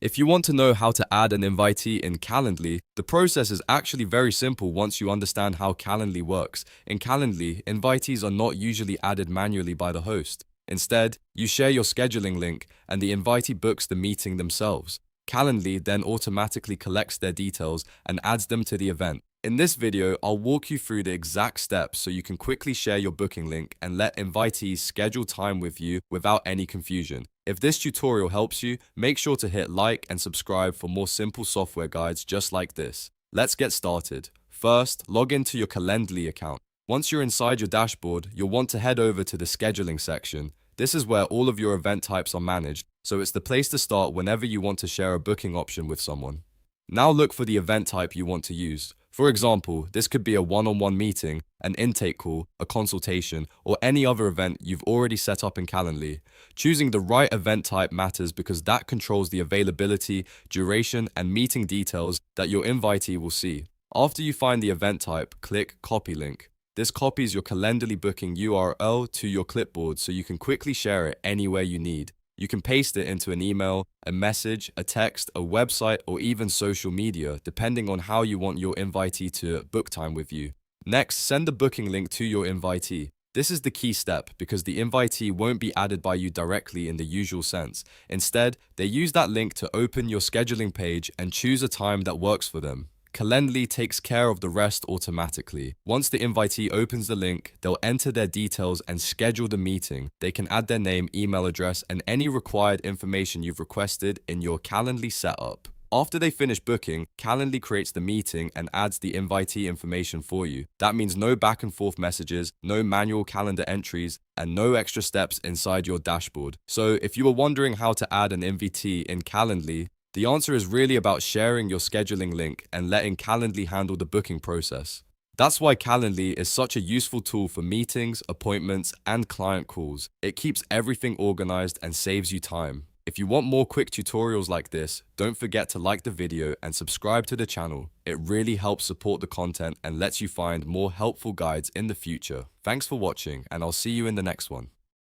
If you want to know how to add an invitee in Calendly, the process is actually very simple once you understand how Calendly works. In Calendly, invitees are not usually added manually by the host. Instead, you share your scheduling link and the invitee books the meeting themselves. Calendly then automatically collects their details and adds them to the event. In this video, I'll walk you through the exact steps so you can quickly share your booking link and let invitees schedule time with you without any confusion. If this tutorial helps you, make sure to hit like and subscribe for more simple software guides just like this. Let's get started. First, log into your Calendly account. Once you're inside your dashboard, you'll want to head over to the scheduling section. This is where all of your event types are managed, so it's the place to start whenever you want to share a booking option with someone. Now look for the event type you want to use. For example, this could be a one-on-one meeting, an intake call, a consultation, or any other event you've already set up in Calendly. Choosing the right event type matters because that controls the availability, duration, and meeting details that your invitee will see. After you find the event type, click Copy Link. This copies your Calendly booking URL to your clipboard so you can quickly share it anywhere you need. You can paste it into an email, a message, a text, a website, or even social media, depending on how you want your invitee to book time with you. Next, send the booking link to your invitee. This is the key step because the invitee won't be added by you directly in the usual sense. Instead, they use that link to open your scheduling page and choose a time that works for them. Calendly takes care of the rest automatically. Once the invitee opens the link, they'll enter their details and schedule the meeting. They can add their name, email address, and any required information you've requested in your Calendly setup. After they finish booking, Calendly creates the meeting and adds the invitee information for you. That means no back and forth messages, no manual calendar entries, and no extra steps inside your dashboard. So if you were wondering how to add an invitee in Calendly, the answer is really about sharing your scheduling link and letting Calendly handle the booking process. That's why Calendly is such a useful tool for meetings, appointments, and client calls. It keeps everything organized and saves you time. If you want more quick tutorials like this, don't forget to like the video and subscribe to the channel. It really helps support the content and lets you find more helpful guides in the future. Thanks for watching, and I'll see you in the next one.